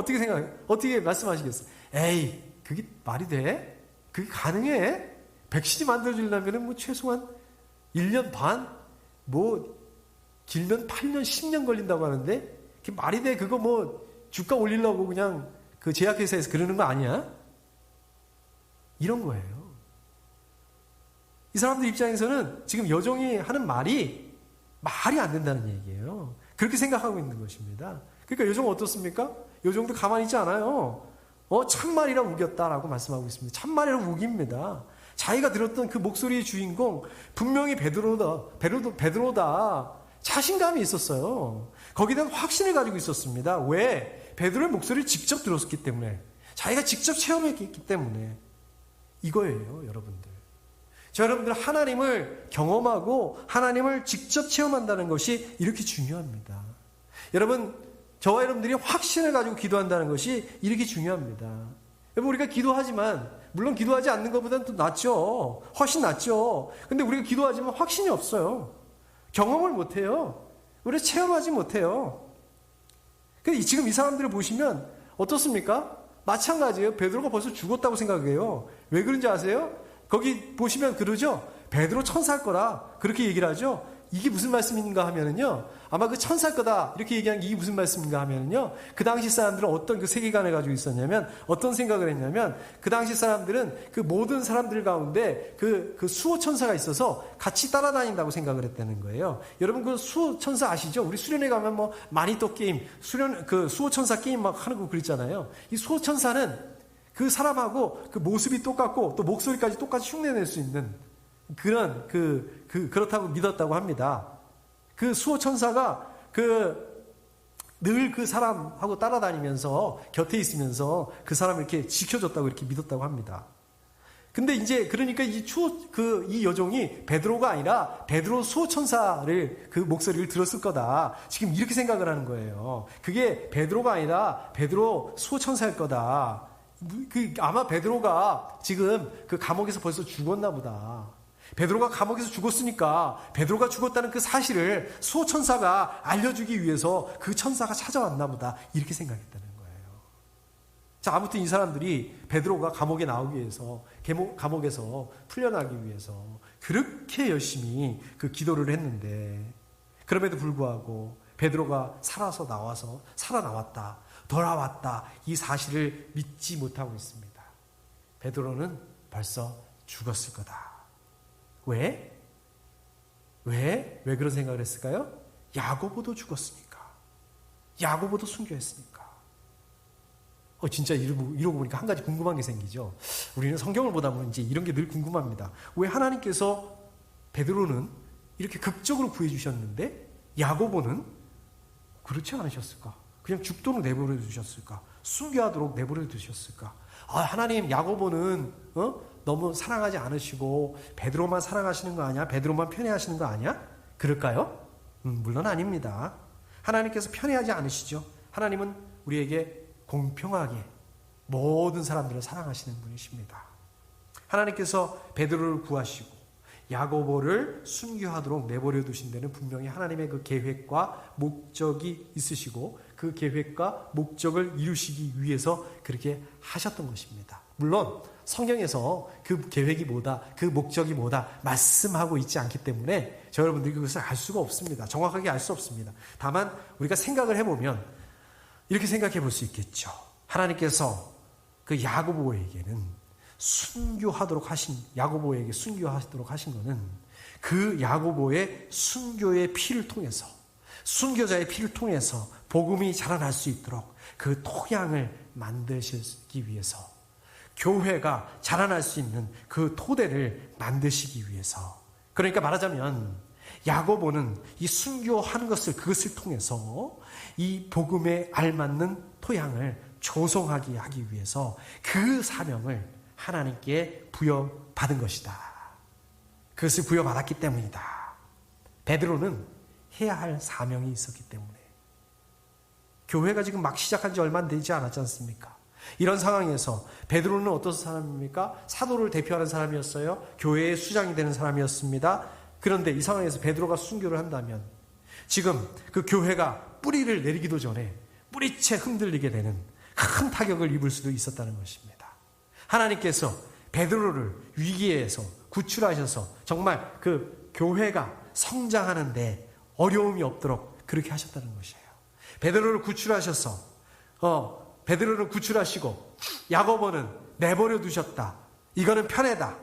어떻게 말씀하시겠어요? 에이, 그게 말이 돼? 그게 가능해? 백신이 만들어지려면 뭐 최소한 1년 반? 길면 8년, 10년 걸린다고 하는데, 그게 말이 돼? 그거 주가 올리려고 그냥 그 제약회사에서 그러는 거 아니야? 이런 거예요. 이 사람들 입장에서는 지금 여종이 하는 말이 안 된다는 얘기예요. 그렇게 생각하고 있는 것입니다. 그러니까 여종은 어떻습니까? 여종도 가만히 있지 않아요. 참말이라 우겼다라고 말씀하고 있습니다. 참말이라 우깁니다. 자기가 들었던 그 목소리의 주인공, 분명히 베드로다. 자신감이 있었어요. 거기에 대한 확신을 가지고 있었습니다. 왜? 베드로의 목소리를 직접 들었기 때문에. 자기가 직접 체험했기 때문에. 이거예요, 여러분들. 여러분들, 하나님을 경험하고 하나님을 직접 체험한다는 것이 이렇게 중요합니다. 여러분, 저와 여러분들이 확신을 가지고 기도한다는 것이 이렇게 중요합니다. 여러분, 우리가 기도하지만, 물론 기도하지 않는 것보다는 또 낫죠. 훨씬 낫죠. 근데 우리가 기도하지만 확신이 없어요. 경험을 못해요. 우리가 체험하지 못해요. 지금 이 사람들을 보시면 어떻습니까? 마찬가지예요. 베드로가 벌써 죽었다고 생각해요. 왜 그런지 아세요? 거기 보시면 그러죠. 베드로 천사일 거라 그렇게 얘기를 하죠. 이게 무슨 말씀인가 하면은요, 아마 그 천사일 거다 이렇게 얘기한 게 이게 무슨 말씀인가 하면은요, 그 당시 사람들은 어떤 그 세계관을 가지고 있었냐면, 어떤 생각을 했냐면, 그 당시 사람들은 그 모든 사람들 가운데 그 수호 천사가 있어서 같이 따라다닌다고 생각을 했다는 거예요. 여러분, 그 수호 천사 아시죠? 우리 수련회 가면 마니또 게임, 수호 천사 게임 막 하는 거 그랬잖아요. 이 수호 천사는 그 사람하고 그 모습이 똑같고 또 목소리까지 똑같이 흉내낼 수 있는 그런 그렇다고 믿었다고 합니다. 그 수호 천사가 늘 그 사람하고 따라다니면서 곁에 있으면서 그 사람을 이렇게 지켜줬다고 이렇게 믿었다고 합니다. 근데 이제 그러니까 이 여종이 베드로가 아니라 베드로 수호 천사를 그 목소리를 들었을 거다. 지금 이렇게 생각을 하는 거예요. 그게 베드로가 아니라 베드로 수호 천사일 거다. 아마 베드로가 지금 그 감옥에서 벌써 죽었나 보다. 베드로가 감옥에서 죽었으니까 베드로가 죽었다는 그 사실을 수호 천사가 알려주기 위해서 그 천사가 찾아왔나 보다. 이렇게 생각했다는 거예요. 자, 아무튼 이 사람들이 베드로가 감옥에 나오기 위해서, 감옥에서 풀려나기 위해서 그렇게 열심히 그 기도를 했는데, 그럼에도 불구하고 베드로가 살아나왔다, 돌아왔다, 이 사실을 믿지 못하고 있습니다. 베드로는 벌써 죽었을 거다. 왜 그런 생각을 했을까요? 야고보도 죽었으니까. 야고보도 순교했으니까. 진짜 이러고 보니까 한 가지 궁금한 게 생기죠. 우리는 성경을 보다 보면 이제 이런 게 늘 궁금합니다. 왜 하나님께서 베드로는 이렇게 극적으로 구해주셨는데 야고보는 그렇지 않으셨을까? 그냥 죽도록 내버려 두셨을까? 순교하도록 내버려 두셨을까? 하나님, 야고보는 너무 사랑하지 않으시고 베드로만 사랑하시는 거 아니야? 베드로만 편애하시는 거 아니야? 그럴까요? 물론 아닙니다. 하나님께서 편애하지 않으시죠. 하나님은 우리에게 공평하게 모든 사람들을 사랑하시는 분이십니다. 하나님께서 베드로를 구하시고 야고보를 순교하도록 내버려 두신 데는 분명히 하나님의 그 계획과 목적이 있으시고 그 계획과 목적을 이루시기 위해서 그렇게 하셨던 것입니다. 물론 성경에서 그 계획이 뭐다, 그 목적이 뭐다 말씀하고 있지 않기 때문에 저 여러분들이 그것을 알 수가 없습니다. 정확하게 알 수 없습니다. 다만 우리가 생각을 해보면 이렇게 생각해 볼 수 있겠죠. 하나님께서 그 야고보에게는 야고보에게 순교하도록 하신 것은 그 야고보의 순교의 피를 통해서, 순교자의 피를 통해서 복음이 자라날 수 있도록 그 토양을 만드시기 위해서, 교회가 자라날 수 있는 그 토대를 만드시기 위해서. 그러니까 말하자면 야고보는 이 순교하는 그것을 통해서 이 복음에 알맞는 토양을 조성하게 하기 위해서 그 사명을 하나님께 부여받은 것이다. 그것을 부여받았기 때문이다. 베드로는 해야 할 사명이 있었기 때문에. 교회가 지금 막 시작한 지 얼마 되지 않았지 않습니까? 이런 상황에서 베드로는 어떤 사람입니까? 사도를 대표하는 사람이었어요. 교회의 수장이 되는 사람이었습니다. 그런데 이 상황에서 베드로가 순교를 한다면 지금 그 교회가 뿌리를 내리기도 전에 뿌리채 흔들리게 되는 큰 타격을 입을 수도 있었다는 것입니다. 하나님께서 베드로를 위기에서 구출하셔서 정말 그 교회가 성장하는데 어려움이 없도록 그렇게 하셨다는 것이에요. 베드로를 구출하시고 야고보는 내버려 두셨다. 이거는 편애다.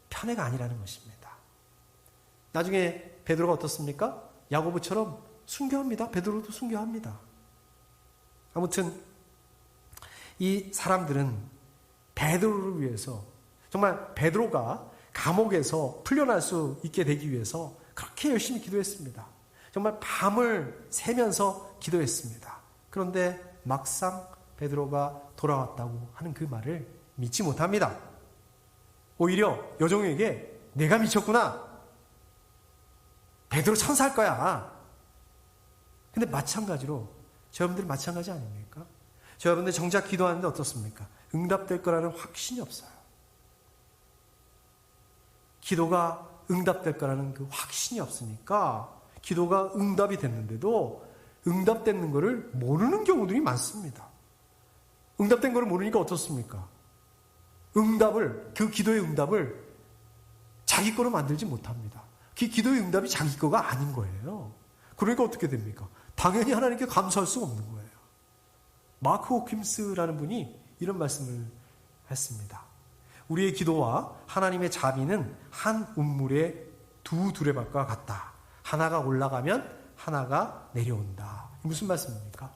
편애가 아니라는 것입니다. 나중에 베드로가 어떻습니까? 야고보처럼 순교합니다. 베드로도 순교합니다. 아무튼 이 사람들은 베드로를 위해서, 정말 베드로가 감옥에서 풀려날 수 있게 되기 위해서 그렇게 열심히 기도했습니다. 정말 밤을 새면서 기도했습니다. 그런데 막상 베드로가 돌아왔다고 하는 그 말을 믿지 못합니다. 오히려 여종에게 내가 미쳤구나. 베드로 천사일 거야. 근데 마찬가지로 여러분들 마찬가지 아닙니까? 여러분들 정작 기도하는데 어떻습니까? 응답될 거라는 확신이 없어요. 기도가 응답될 거라는 그 확신이 없으니까 기도가 응답이 됐는데도 응답되는 거를 모르는 경우들이 많습니다. 응답된 거를 모르니까 어떻습니까? 그 기도의 응답을 자기 거로 만들지 못합니다. 그 기도의 응답이 자기 거가 아닌 거예요. 그러니까 어떻게 됩니까? 당연히 하나님께 감사할 수 없는 거예요. 마크 호킴스라는 분이 이런 말씀을 했습니다. 우리의 기도와 하나님의 자비는 한 운물의 두 두레박과 같다. 하나가 올라가면 하나가 내려온다. 무슨 말씀입니까?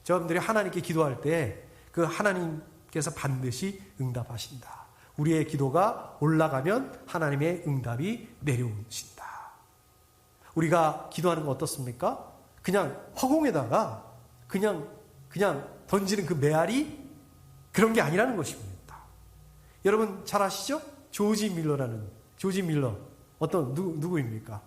여러분들이 하나님께 기도할 때 그 하나님께서 반드시 응답하신다. 우리의 기도가 올라가면 하나님의 응답이 내려오신다. 우리가 기도하는 거 어떻습니까? 그냥 허공에다가 그냥 던지는 그 메아리, 그런 게 아니라는 것입니다. 여러분 잘 아시죠? 조지 밀러. 누구입니까?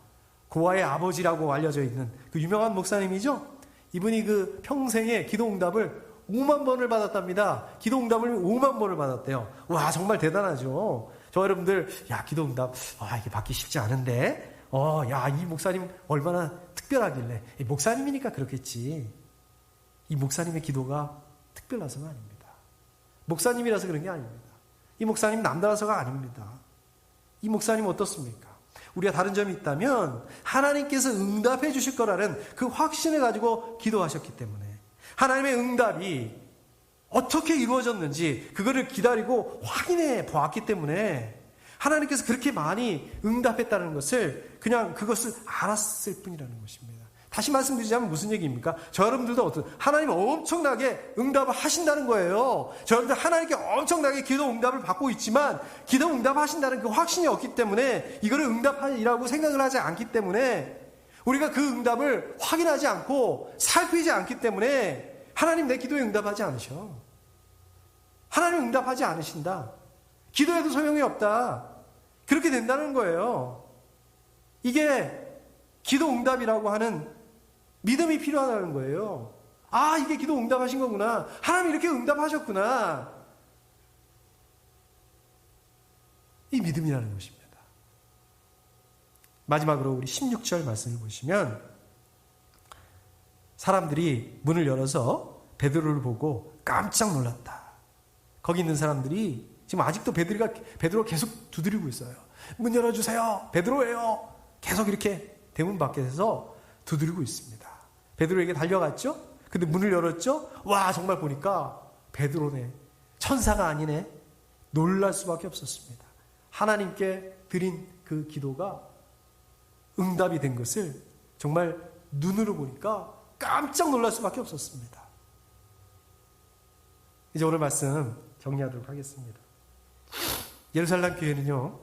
고아의 아버지라고 알려져 있는 그 유명한 목사님이죠? 이분이 그 평생에 기도 응답을 5만 번을 받았답니다. 기도 응답을 5만 번을 받았대요. 와, 정말 대단하죠? 저 여러분들, 기도 응답, 이게 받기 쉽지 않은데, 이 목사님 얼마나 특별하길래. 목사님이니까 그렇겠지. 이 목사님의 기도가 특별해서가 아닙니다. 목사님이라서 그런 게 아닙니다. 이 목사님 남달라서가 아닙니다. 이 목사님 어떻습니까? 우리가 다른 점이 있다면 하나님께서 응답해 주실 거라는 그 확신을 가지고 기도하셨기 때문에 하나님의 응답이 어떻게 이루어졌는지 그거를 기다리고 확인해 보았기 때문에 하나님께서 그렇게 많이 응답했다는 것을 그냥 그것을 알았을 뿐이라는 것입니다. 다시 말씀드리자면 무슨 얘기입니까? 저 여러분들도 하나님 엄청나게 응답을 하신다는 거예요. 저 여러분들 하나님께 엄청나게 기도 응답을 받고 있지만 기도 응답하신다는 그 확신이 없기 때문에 이거를 응답이라고 생각을 하지 않기 때문에 우리가 그 응답을 확인하지 않고 살피지 않기 때문에 하나님 내 기도에 응답하지 않으셔. 하나님 응답하지 않으신다. 기도해도 소용이 없다. 그렇게 된다는 거예요. 이게 기도 응답이라고 하는 믿음이 필요하다는 거예요. 이게 기도 응답하신 거구나. 하나님 이렇게 응답하셨구나. 이 믿음이라는 것입니다. 마지막으로 우리 16절 말씀을 보시면 사람들이 문을 열어서 베드로를 보고 깜짝 놀랐다. 거기 있는 사람들이 지금 아직도 베드로가 계속 두드리고 있어요. 문 열어주세요. 베드로예요. 계속 이렇게 대문 밖에서 두드리고 있습니다. 베드로에게 달려갔죠. 근데 문을 열었죠. 와, 정말 보니까 베드로네. 천사가 아니네. 놀랄 수밖에 없었습니다. 하나님께 드린 그 기도가 응답이 된 것을 정말 눈으로 보니까 깜짝 놀랄 수밖에 없었습니다. 이제 오늘 말씀 정리하도록 하겠습니다. 예루살렘 교회는요,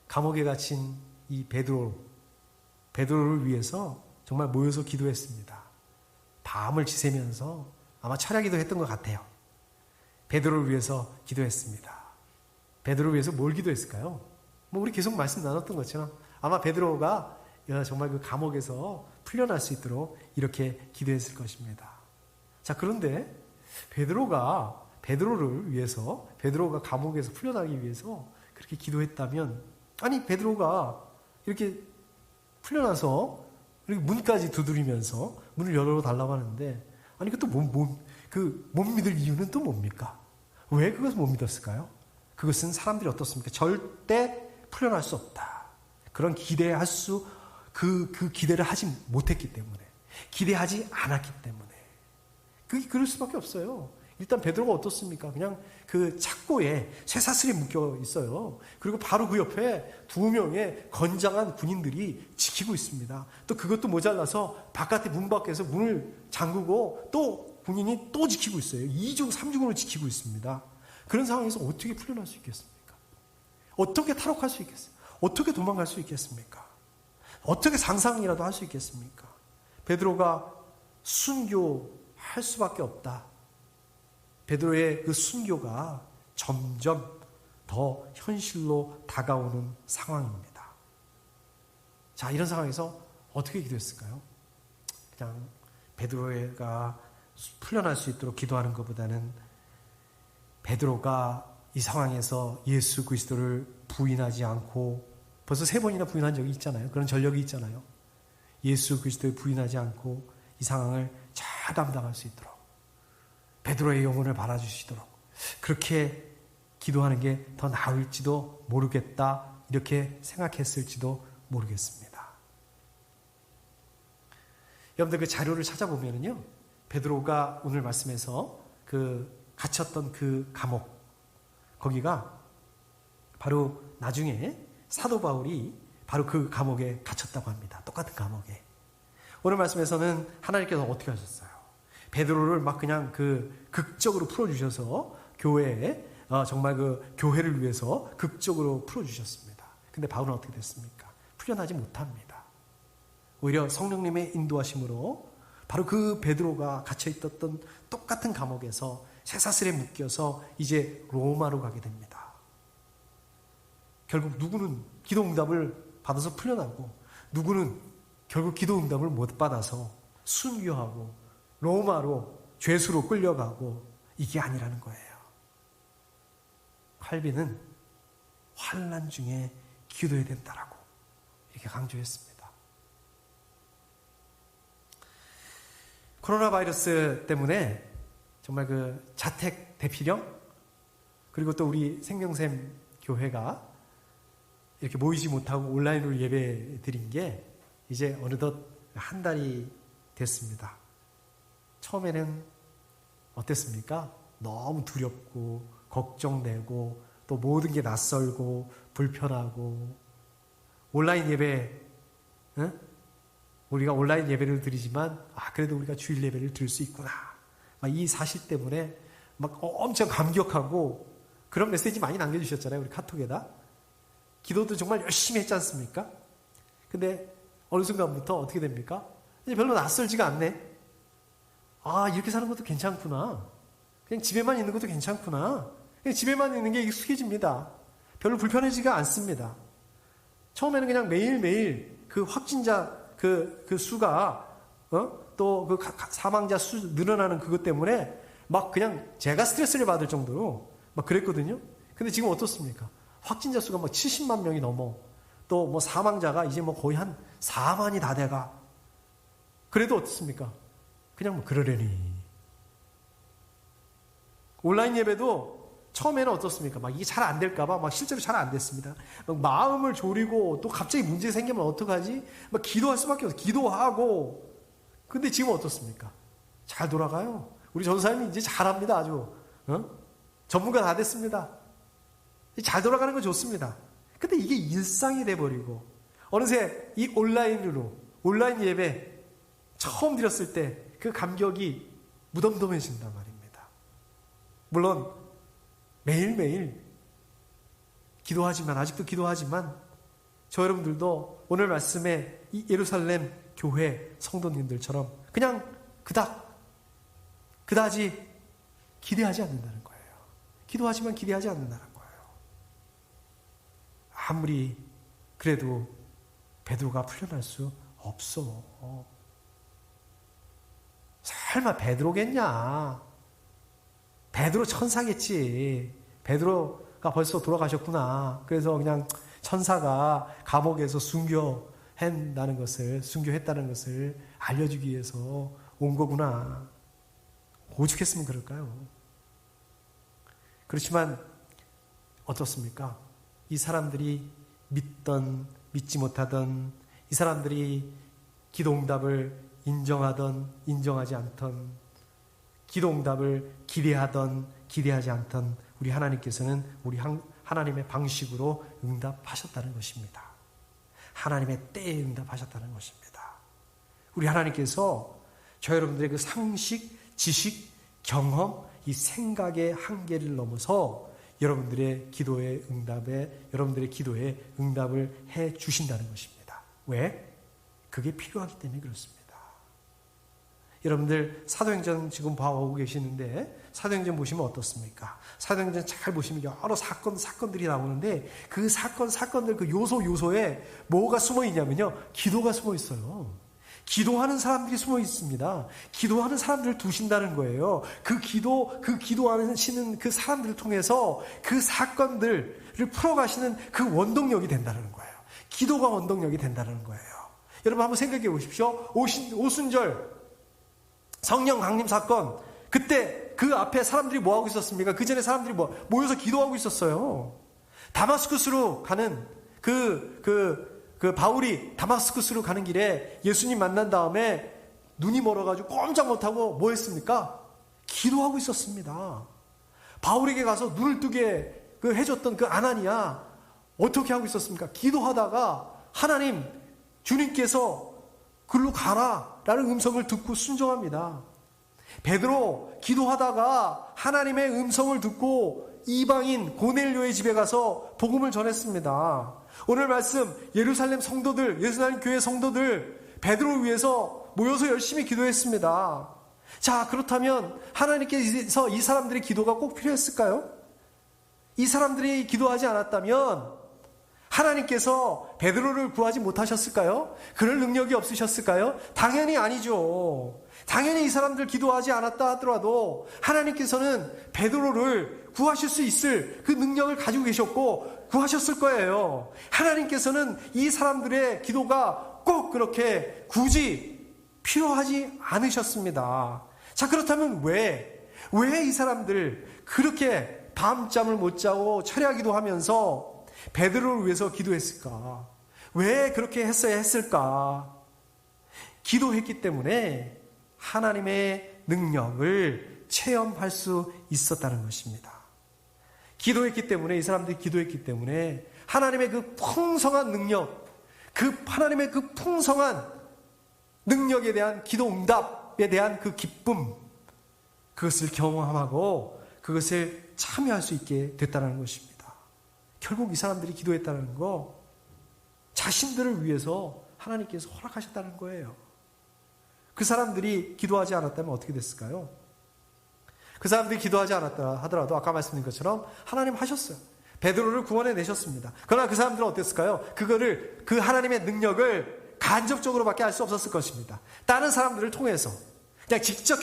감옥에 갇힌 이 베드로를 위해서 정말 모여서 기도했습니다. 밤을 지새면서 아마 철야기도 했던 것 같아요. 베드로를 위해서 기도했습니다. 베드로를 위해서 뭘 기도했을까요? 우리 계속 말씀 나눴던 것처럼 아마 베드로가 정말 그 감옥에서 풀려날 수 있도록 이렇게 기도했을 것입니다. 자, 그런데 베드로를 위해서, 베드로가 감옥에서 풀려나기 위해서 그렇게 기도했다면, 아니, 베드로가 이렇게 풀려나서 이렇게 문까지 두드리면서 문을 열어달라고 하는데, 아니, 그것도 못 믿을 이유는 또 뭡니까? 왜 그것을 못 믿었을까요? 그것은 사람들이 어떻습니까? 절대 풀려날 수 없다. 그런 그 기대를 하지 못했기 때문에, 기대하지 않았기 때문에. 그럴 수밖에 없어요. 일단 베드로가 어떻습니까? 그냥 그 착고에 쇠사슬이 묶여 있어요. 그리고 바로 그 옆에 2명의 건장한 군인들이 지키고 있습니다. 또 그것도 모자라서 바깥에 문 밖에서 문을 잠그고 또 군인이 또 지키고 있어요. 2중, 3중으로 지키고 있습니다. 그런 상황에서 어떻게 풀려날 수 있겠습니까? 어떻게 탈옥할 수 있겠어요? 어떻게 도망갈 수 있겠습니까? 어떻게 상상이라도 할 수 있겠습니까? 베드로가 순교할 수밖에 없다. 베드로의 그 순교가 점점 더 현실로 다가오는 상황입니다. 자, 이런 상황에서 어떻게 기도했을까요? 그냥 베드로가 풀려날 수 있도록 기도하는 것보다는 베드로가 이 상황에서 예수 그리스도를 부인하지 않고, 벌써 3번이나 부인한 적이 있잖아요. 그런 전력이 있잖아요. 예수 그리스도를 부인하지 않고 이 상황을 잘 감당할 수 있도록, 베드로의 영혼을 바라주시도록 그렇게 기도하는 게 더 나을지도 모르겠다, 이렇게 생각했을지도 모르겠습니다. 여러분들 그 자료를 찾아보면요, 베드로가 오늘 말씀에서 갇혔던 그 감옥, 거기가 바로 나중에 사도 바울이 바로 그 감옥에 갇혔다고 합니다. 똑같은 감옥에. 오늘 말씀에서는 하나님께서 어떻게 하셨어요? 베드로를 막 그냥 극적으로 풀어주셔서 교회에, 정말 그 교회를 위해서 극적으로 풀어주셨습니다. 근데 바울은 어떻게 됐습니까? 풀려나지 못합니다. 오히려 성령님의 인도하심으로 바로 그 베드로가 갇혀있던 똑같은 감옥에서 쇠사슬에 묶여서 이제 로마로 가게 됩니다. 결국 누구는 기도 응답을 받아서 풀려나고, 누구는 결국 기도 응답을 못 받아서 순교하고 로마로 죄수로 끌려가고, 이게 아니라는 거예요. 칼빈은 환난 중에 기도해야 된다라고 이렇게 강조했습니다. 코로나 바이러스 때문에 정말 그 자택 대피령, 그리고 또 우리 생명샘 교회가 이렇게 모이지 못하고 온라인으로 예배 드린 게 이제 어느덧 한 달이 됐습니다. 처음에는 어땠습니까? 너무 두렵고 걱정되고 또 모든 게 낯설고 불편하고, 온라인 예배, 우리가 온라인 예배를 드리지만 그래도 우리가 주일 예배를 드릴 수 있구나, 이 사실 때문에 막 엄청 감격하고 그런 메시지 많이 남겨주셨잖아요. 우리 카톡에다. 기도도 정말 열심히 했지 않습니까? 근데 어느 순간부터 어떻게 됩니까? 이제 별로 낯설지가 않네. 이렇게 사는 것도 괜찮구나. 그냥 집에만 있는 것도 괜찮구나. 그냥 집에만 있는 게 익숙해집니다. 별로 불편해지가 않습니다. 처음에는 그냥 매일매일 그 확진자 그 수가, 또 그 사망자 수 늘어나는 그것 때문에 막 그냥 제가 스트레스를 받을 정도로 막 그랬거든요. 근데 지금 어떻습니까? 확진자 수가 막 70만 명이 넘어. 또 뭐 사망자가 이제 뭐 거의 한 4만이 다 돼가. 그래도 어떻습니까? 그냥 뭐 그러려니. 온라인 예배도 처음에는 어떻습니까? 막 이게 잘 안 될까봐 막 실제로 잘 안 됐습니다. 막 마음을 졸이고 또 갑자기 문제 생기면 어떡하지? 막 기도할 수밖에 없어요. 기도하고. 근데 지금 어떻습니까? 잘 돌아가요. 우리 전사님이 이제 잘합니다. 아주. 전문가 다 됐습니다. 잘 돌아가는 건 좋습니다. 근데 이게 일상이 돼버리고 어느새 이 온라인 예배 처음 드렸을 때 그 감격이 무덤덤해진단 말입니다. 물론 매일매일 아직도 기도하지만 저 여러분들도 오늘 말씀에 이 예루살렘 교회 성도님들처럼 그냥 그다지 기대하지 않는다는 거예요. 기도하지만 기대하지 않는다는 거예요. 아무리 그래도 베드로가 풀려날 수 없어. 설마 베드로겠냐? 베드로 천사겠지. 베드로가 벌써 돌아가셨구나. 그래서 그냥 천사가 감옥에서 순교했다는 것을 알려주기 위해서 온 거구나. 오죽했으면 그럴까요? 그렇지만 어떻습니까? 이 사람들이 믿던 믿지 못하던, 이 사람들이 기도응답을 인정하던 인정하지 않던, 기도응답을 기대하던 기대하지 않던 우리 하나님께서는 우리 하나님의 방식으로 응답하셨다는 것입니다. 하나님의 때에 응답하셨다는 것입니다. 우리 하나님께서 저 여러분들의 그 상식, 지식, 경험, 이 생각의 한계를 넘어서 여러분들의 기도에 응답을 해 주신다는 것입니다. 왜? 그게 필요하기 때문에 그렇습니다. 여러분들 사도행전 지금 봐오고 계시는데 사도행전 보시면 어떻습니까? 사도행전 잘 보시면 여러 사건들이 나오는데 그 사건들 그 요소에 뭐가 숨어 있냐면요, 기도가 숨어 있어요. 기도하는 사람들이 숨어 있습니다. 기도하는 사람들을 두신다는 거예요. 그 기도하시는 그 사람들을 통해서 그 사건들을 풀어가시는 그 원동력이 된다는 거예요. 기도가 원동력이 된다는 거예요. 여러분 한번 생각해 보십시오. 오순절 성령 강림 사건, 그때 그 앞에 사람들이 뭐 하고 있었습니까? 그 전에 사람들이 모여서 기도하고 있었어요. 다마스쿠스로 가는 그 바울이 다마스쿠스로 가는 길에 예수님 만난 다음에 눈이 멀어가지고 꼼짝 못하고 뭐 했습니까? 기도하고 있었습니다. 바울에게 가서 눈을 뜨게 해줬던 그 아나니아 어떻게 하고 있었습니까? 기도하다가 하나님, 주님께서 글로 가라 라는 음성을 듣고 순종합니다. 베드로 기도하다가 하나님의 음성을 듣고 이방인 고넬료의 집에 가서 복음을 전했습니다. 오늘 말씀 예루살렘 교회 성도들 베드로를 위해서 모여서 열심히 기도했습니다. 자, 그렇다면 하나님께서 이 사람들의 기도가 꼭 필요했을까요? 이 사람들이 기도하지 않았다면 하나님께서 베드로를 구하지 못하셨을까요? 그럴 능력이 없으셨을까요? 당연히 아니죠. 당연히 이 사람들 기도하지 않았다 하더라도 하나님께서는 베드로를 구하실 수 있을 그 능력을 가지고 계셨고 구하셨을 거예요. 하나님께서는 이 사람들의 기도가 꼭 그렇게 굳이 필요하지 않으셨습니다. 자, 그렇다면 왜 이 사람들 그렇게 밤잠을 못 자고 철야기도 하면서 베드로를 위해서 기도했을까? 왜 그렇게 했어야 했을까? 기도했기 때문에 하나님의 능력을 체험할 수 있었다는 것입니다. 기도했기 때문에, 이 사람들이 기도했기 때문에 하나님의 그 풍성한 능력, 하나님의 그 풍성한 능력에 대한 기도 응답에 대한 그 기쁨, 그것을 경험하고 그것을 참여할 수 있게 됐다는 것입니다. 결국 이 사람들이 기도했다는 거, 자신들을 위해서 하나님께서 허락하셨다는 거예요. 그 사람들이 기도하지 않았다면 어떻게 됐을까요? 그 사람들이 기도하지 않았다 하더라도 아까 말씀드린 것처럼 하나님 하셨어요. 베드로를 구원해 내셨습니다. 그러나 그 사람들은 어땠을까요? 그 하나님의 능력을 간접적으로밖에 알 수 없었을 것입니다. 다른 사람들을 통해서 그냥 직접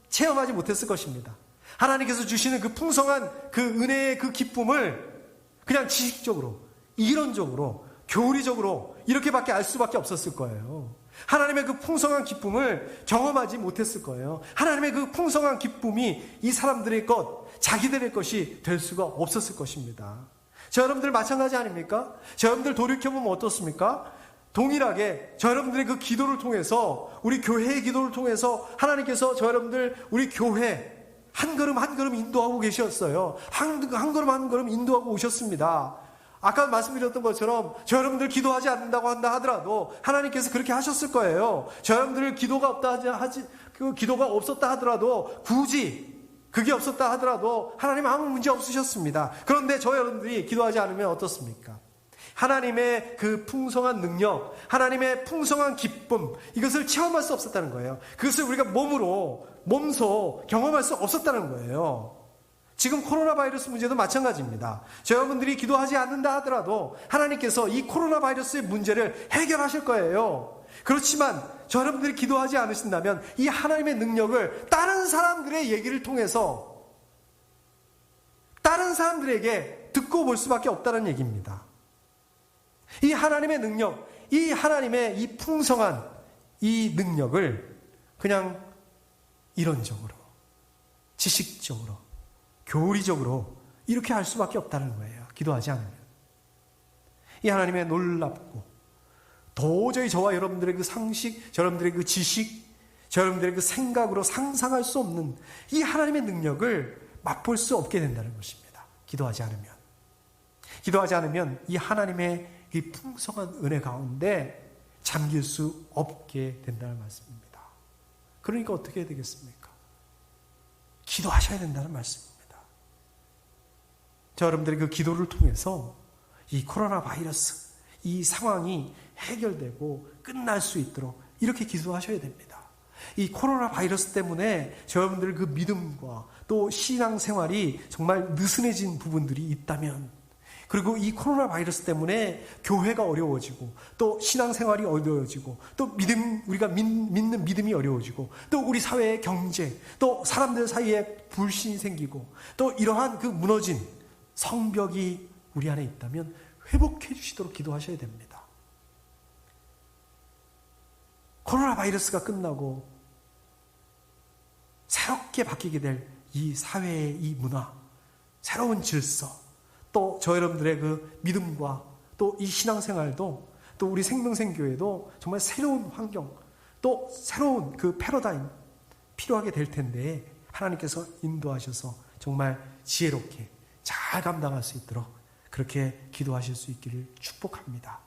체험하지 못했을 것입니다. 하나님께서 주시는 그 풍성한 그 은혜의 그 기쁨을 그냥 지식적으로, 이론적으로 교리적으로 이렇게밖에 알 수밖에 없었을 거예요. 하나님의 그 풍성한 기쁨을 경험하지 못했을 거예요. 하나님의 그 풍성한 기쁨이 이 사람들의 것, 자기들의 것이 될 수가 없었을 것입니다. 저 여러분들 마찬가지 아닙니까? 저 여러분들 돌이켜보면 어떻습니까? 동일하게 저 여러분들의 그 기도를 통해서, 우리 교회의 기도를 통해서 하나님께서 저 여러분들 우리 교회 한 걸음 한 걸음 인도하고 계셨어요. 한 걸음 한 걸음 인도하고 오셨습니다. 아까 말씀드렸던 것처럼 저 여러분들 기도하지 않는다고 한다 하더라도 하나님께서 그렇게 하셨을 거예요. 저 여러분들 기도가 없었다 하더라도, 굳이 그게 없었다 하더라도 하나님 아무 문제 없으셨습니다. 그런데 저 여러분들이 기도하지 않으면 어떻습니까? 하나님의 그 풍성한 능력, 하나님의 풍성한 기쁨, 이것을 체험할 수 없었다는 거예요. 그것을 우리가 몸소 경험할 수 없었다는 거예요. 지금 코로나 바이러스 문제도 마찬가지입니다. 저 여러분들이 기도하지 않는다 하더라도 하나님께서 이 코로나 바이러스의 문제를 해결하실 거예요. 그렇지만 저 여러분들이 기도하지 않으신다면 이 하나님의 능력을 다른 사람들의 얘기를 통해서 다른 사람들에게 듣고 볼 수밖에 없다는 얘기입니다. 이 하나님의 능력, 이 하나님의 이 풍성한 이 능력을 그냥 이론적으로, 지식적으로, 교리적으로 이렇게 할 수밖에 없다는 거예요. 기도하지 않으면. 이 하나님의 놀랍고 도저히 저와 여러분들의 그 상식, 여러분들의 그 지식, 여러분들의 그 생각으로 상상할 수 없는 이 하나님의 능력을 맛볼 수 없게 된다는 것입니다. 기도하지 않으면. 기도하지 않으면 이 하나님의 이 풍성한 은혜 가운데 잠길 수 없게 된다는 말씀입니다. 그러니까 어떻게 해야 되겠습니까? 기도하셔야 된다는 말씀입니다. 저 여러분들의 그 기도를 통해서 이 코로나 바이러스, 이 상황이 해결되고 끝날 수 있도록 이렇게 기도하셔야 됩니다. 이 코로나 바이러스 때문에 저 여러분들 그 믿음과 또 신앙생활이 정말 느슨해진 부분들이 있다면, 그리고 이 코로나 바이러스 때문에 교회가 어려워지고 또 신앙생활이 어려워지고 또 우리가 믿는 믿음이 어려워지고 또 우리 사회의 경제, 또 사람들 사이에 불신이 생기고 또 이러한 그 무너진 성벽이 우리 안에 있다면 회복해 주시도록 기도하셔야 됩니다. 코로나 바이러스가 끝나고 새롭게 바뀌게 될 이 사회의 이 문화, 새로운 질서, 또 저 여러분들의 그 믿음과 또 이 신앙생활도, 또 우리 생명생교회도 정말 새로운 환경, 또 새로운 그 패러다임 필요하게 될 텐데 하나님께서 인도하셔서 정말 지혜롭게 잘 감당할 수 있도록 그렇게 기도하실 수 있기를 축복합니다.